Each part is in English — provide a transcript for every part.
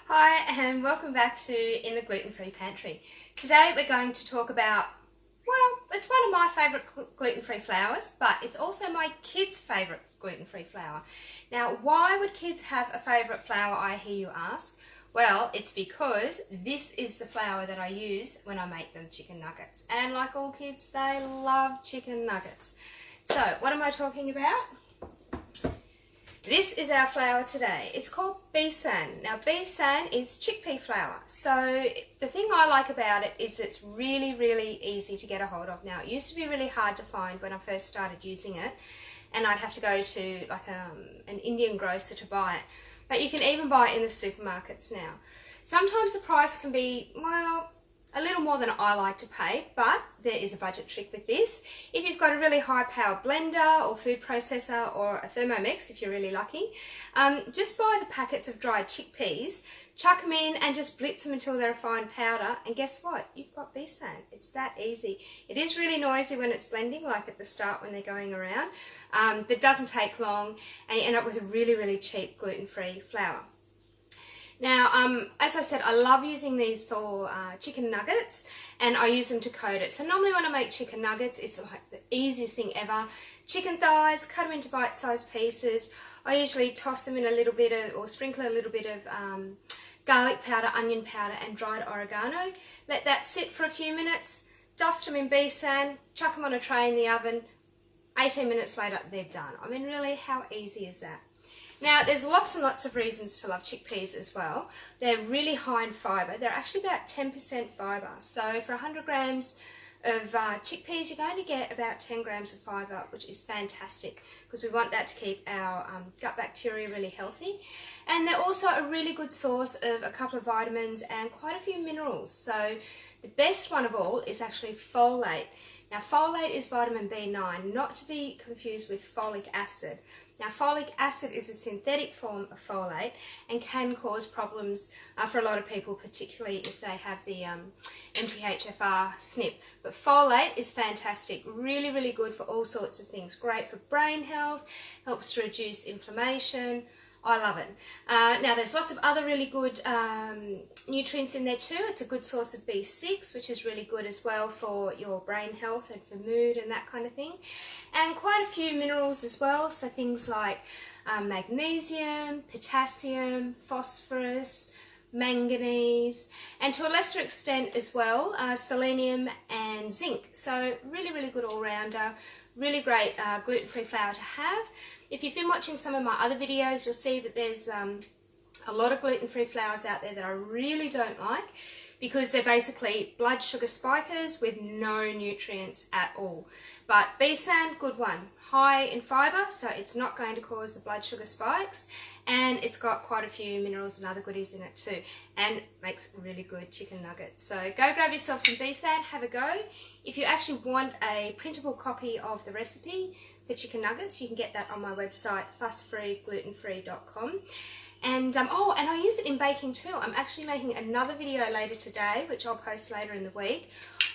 Hi and welcome back to In The Gluten-free Pantry. Today we're going to talk about, well, it's one of my favourite gluten-free flours, but it's also my kids' favourite gluten-free flour. Now, why would kids have a favourite flour, I hear you ask? Well, it's because this is the flour that I use when I make them chicken nuggets. And like all kids, they love chicken nuggets. So, what am I talking about? This is our flour today. It's called Besan. Now, Besan is chickpea flour. So the thing I like about it is it's really, really easy to get a hold of. Now, it used to be really hard to find when I first started using it, and I'd have to go to like an Indian grocer to buy it. But you can even buy it in the supermarkets now. Sometimes the price can be, well, a little more than I like to pay, but there is a budget trick with this. If you've got a really high power blender or food processor or a Thermomix, if you're really lucky, just buy the packets of dried chickpeas, chuck them in and just blitz them until they're a fine powder, and guess what? You've got Besan. It's that easy. It is really noisy when it's blending, like at the start when they're going around, but it doesn't take long, and you end up with a really, really cheap gluten-free flour. Now, as I said, I love using these for chicken nuggets, and I use them to coat it. So normally when I make chicken nuggets, it's like the easiest thing ever. Chicken thighs, cut them into bite-sized pieces. I usually toss them in a little bit of, or sprinkle a little bit of garlic powder, onion powder and dried oregano. Let that sit for a few minutes, dust them in Besan, chuck them on a tray in the oven. 18 minutes later, they're done. I mean, really, how easy is that? Now, there's lots and lots of reasons to love chickpeas as well. They're really high in fibre. They're actually about 10% fibre. So for 100 grams of chickpeas, you're going to get about 10 grams of fibre, which is fantastic because we want that to keep our gut bacteria really healthy. And they're also a really good source of a couple of vitamins and quite a few minerals. So the best one of all is actually folate. Now, folate is vitamin B9, not to be confused with folic acid. Now, folic acid is a synthetic form of folate and can cause problems for a lot of people, particularly if they have the MTHFR SNP. But folate is fantastic, really, really good for all sorts of things. Great for brain health, helps to reduce inflammation. I love it. Now, there's lots of other really good nutrients in there too. It's a good source of B6, which is really good as well for your brain health and for mood and that kind of thing. And quite a few minerals as well, so things like magnesium, potassium, phosphorus, manganese, and to a lesser extent as well, selenium and zinc. So really, really good all-rounder, really great gluten-free flour to have. If you've been watching some of my other videos, you'll see that there's a lot of gluten-free flours out there that I really don't like because they're basically blood sugar spikers with no nutrients at all. But Besan, good one. High in fibre, so it's not going to cause the blood sugar spikes, and it's got quite a few minerals and other goodies in it too, and makes really good chicken nuggets. So go grab yourself some Besan, have a go. If you actually want a printable copy of the recipe for chicken nuggets, you can get that on my website, fussfreeglutenfree.com. And oh, and I use it in baking too. I'm actually making another video later today, which I'll post later in the week,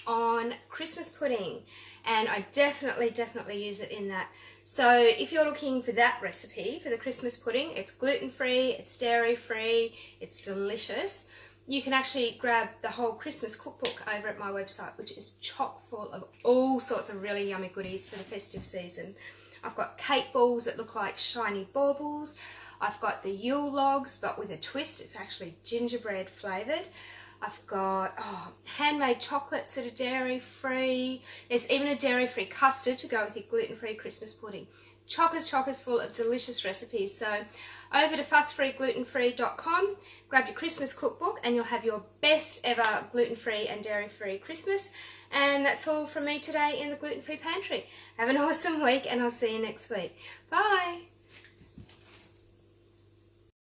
on Christmas pudding, and I definitely use it in that. So if you're looking for that recipe for the Christmas pudding, it's gluten-free, it's dairy-free, it's delicious. You can actually grab the whole Christmas cookbook over at my website, which is chock full of all sorts of really yummy goodies for the festive season. I've got cake balls that look like shiny baubles. I've got the Yule logs, but with a twist. It's actually gingerbread flavoured. I've got handmade chocolates that are dairy-free. There's even a dairy-free custard to go with your gluten-free Christmas pudding. Chockers full of delicious recipes. So over to fussfreeglutenfree.com, grab your Christmas cookbook, and you'll have your best ever gluten-free and dairy-free Christmas. And that's all from me today in the Gluten-Free Pantry. Have an awesome week, and I'll see you next week. Bye!